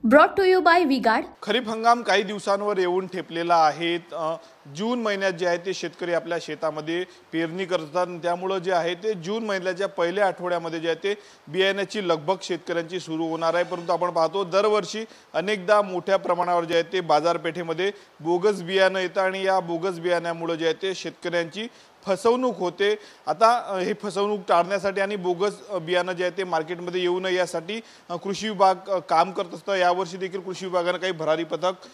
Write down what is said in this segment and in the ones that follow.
Brought to you by V Guard. खरीप हंगाम काही दिवसांवर येऊन ठेपलेला आहे। जून महिन्यात जे आहे ते शेतकरी आपल्या शेतामध्ये पेरणी करतात, त्यामुळे जे आहे ते जून महिन्याच्या पहिल्या आठवड्यामध्ये जे आहे ते बियाण्याची लगबग शेतकऱ्यांची सुरू होणार आहे। परंतु आपण पाहतो दरवर्षी अनेकदा मोठ्या प्रमाणावर जे आहे ते बाजारपेठेमध्ये बोगस बियाणं येतं आणि या बोगस बियाण्यामुळे जे आहे ते शेतकऱ्यांची फसवणूक होते। आता हे फसवणूक टाळण्यासाठी आणि बोगस बियाणं जे आहे ते मार्केटमध्ये येऊ नये यासाठी कृषी विभाग काम करत असतं। यावर्षी देखील कृषी विभागाने काही भरारी पथक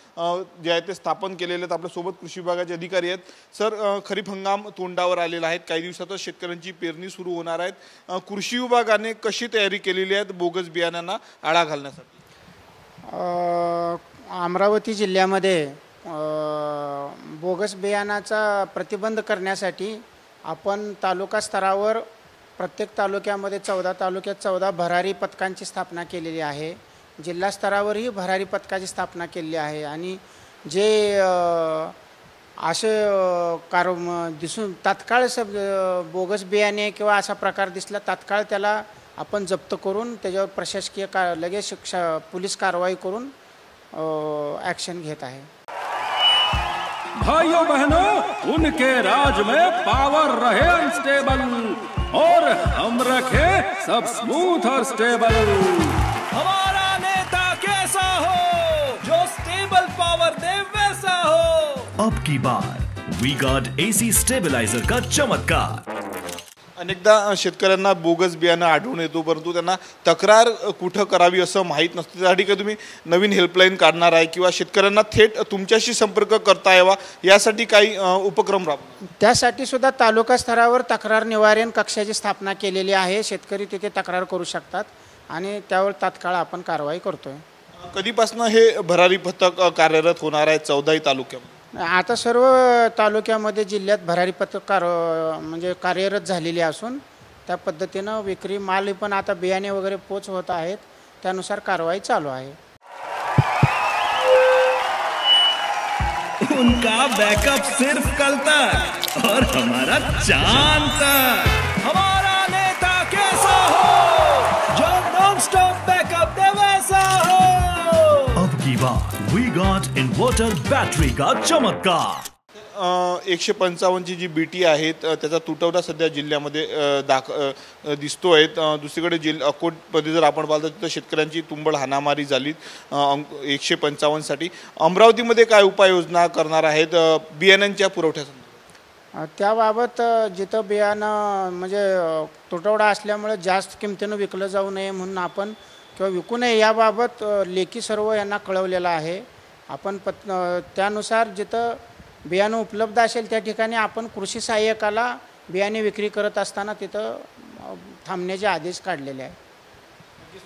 जे आहे ते स्थापन केलेले आहेत। आपल्या सोबत कृषी विभागाचे अधिकारी आहेत। सर, खरीप हंगाम तोंडावर आलेला आहे, काही दिवसातच शेतकऱ्यांची पेरणी सुरू होणार आहे। कृषी विभागाने कशी तयारी केलेली आहे बोगस बियाण्यांना आळा घालण्यासाठी? अमरावती जिल्ह्यामध्ये बोगस बियाणाचा प्रतिबंध करण्यासाठी आपण तालुका स्तरावर प्रत्येक तालुक्यामध्ये 14 तालुक्यात 14 भरारी पथकांची स्थापना केलेली आहे। जिल्हा स्तरावरही भरारी पथकाची स्थापना केलेली आहे आणि जे असे दिसून तात्काळ बोगस बियाणे किंवा असा प्रकार दिसला तात्काळ त्याला आपण जप्त करून त्याच्यावर प्रशासकीय लगेच पोलीस कारवाई करून ॲक्शन घेत आहे। भाइयों बहनों, उनके राज में पावर रहे अनस्टेबल और हम रखे सब स्मूथ और स्टेबल। हमारा नेता कैसा हो जो स्टेबल पावर दे वैसा हो। अब की बार वी गार्ड एसी स्टेबलाइजर का चमत्कार। अनेकदा शेतकऱ्यांना बोगस बियाणं आढळून येतो, परंतु त्यांना तक्रार कुठं करावी असं माहीत नसतं। त्यासाठी काही तुम्ही नवीन हेल्पलाईन काढणार आहे किंवा शेतकऱ्यांना थेट तुमच्याशी संपर्क करता यावा यासाठी काही उपक्रम राबवा? त्यासाठी सुद्धा तालुका स्तरावर तक्रार निवारण कक्षाची स्थापना केलेली आहे। शेतकरी तिथे तक्रार करू शकतात आणि त्यावर तात्काळ आपण कारवाई करतोय। कधीपासून हे भरारी पथक कार्यरत होणार आहे 14 तालुक्यामध्ये? आता सर्व तालुक्यामध्ये जिल्ह्यात भरारी पथक म्हणजे कार्यरत झालेली असून त्या पद्धतीनं विक्री माल पण आता बियाणे वगैरे पोच होत आहेत, त्यानुसार कारवाई चालू आहे। उनका बैकअप सिर्फ कल तक और हमारा चांद तक। हमारा नेता कैसा हो जो नॉन स्टॉप बैकअप दे वैसा हो। अब की बार वी गॉट इन्वर्टर बैटरी का चमत्कार। 155 जी बीटी आहेत त्याचा तुटवडा सध्या जिल्ह्यामध्ये दिसतोय। दुसरीकडे अकोटमध्ये जर आपण पाहिलं तर शेतकऱ्यांची तुंबळ हाणामारी झाली 155 साठी। अमरावतीमध्ये काय उपाययोजना करणार आहेत बियाण्यांच्या पुरवठ्यासाठी? त्याबाबत जिथं बियाणं म्हणजे तुटवडा असल्यामुळे जास्त किमतीनं विकलं जाऊ नये म्हणून आपण किंवा विकू नये याबाबत लेखी सर्व यांना कळवलेलं आहे। आपण त्यानुसार जिथं बियाणं उपलब्ध असेल त्या ठिकाणी आपण कृषी सहाय्यकाला बियाणे विक्री करत असताना तिथं थांबण्याचे आदेश काढलेले आहेत।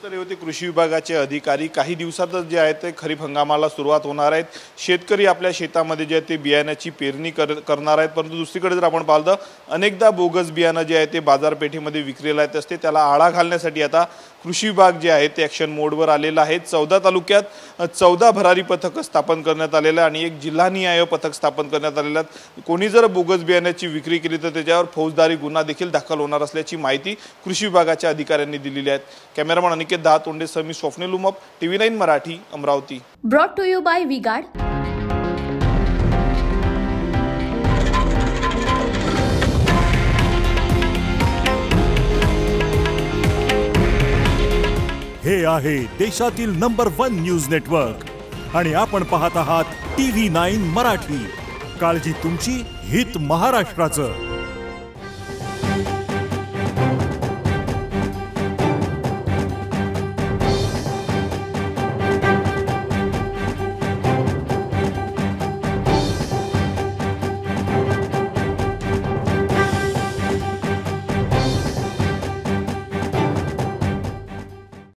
तर होते कृषी विभागाचे अधिकारी। काही दिवसातच जे आहे ते खरीप हंगामाला सुरुवात होणार आहेत। शेतकरी आपल्या शेतामध्ये जे आहे ते बियाण्याची पेरणी करणार आहेत, परंतु दुसरीकडे जर आपण पाहिलं अनेकदा बोगस बियाणं जे आहे ते बाजारपेठेमध्ये विक्रीला येत असते, त्याला आळा घालण्यासाठी आता कृषी विभाग जे आहे ते ॲक्शन मोडवर आलेला आहे। 14 तालुक्यात 14 भरारी पथक स्थापन करण्यात आलेलं आणि एक जिल्हानिहाय पथक स्थापन करण्यात आलेलं आहे। कोणी जर बोगस बियाण्याची विक्री केली तर त्याच्यावर फौजदारी गुन्हा देखील दाखल होणार असल्याची माहिती कृषी विभागाच्या अधिकाऱ्यांनी दिलेली आहे। कॅमेरामन अनिकेत दातोंडे सह मी Swapnil Umap, TV9 Marathi, Amravati. Brought to you by V Guard. हे आहे देशातील नंबर 1 न्यूज नेटवर्क आणि आपण पाहत आहात TV9 मराठी। काळजी तुमची, हित महाराष्ट्राचं।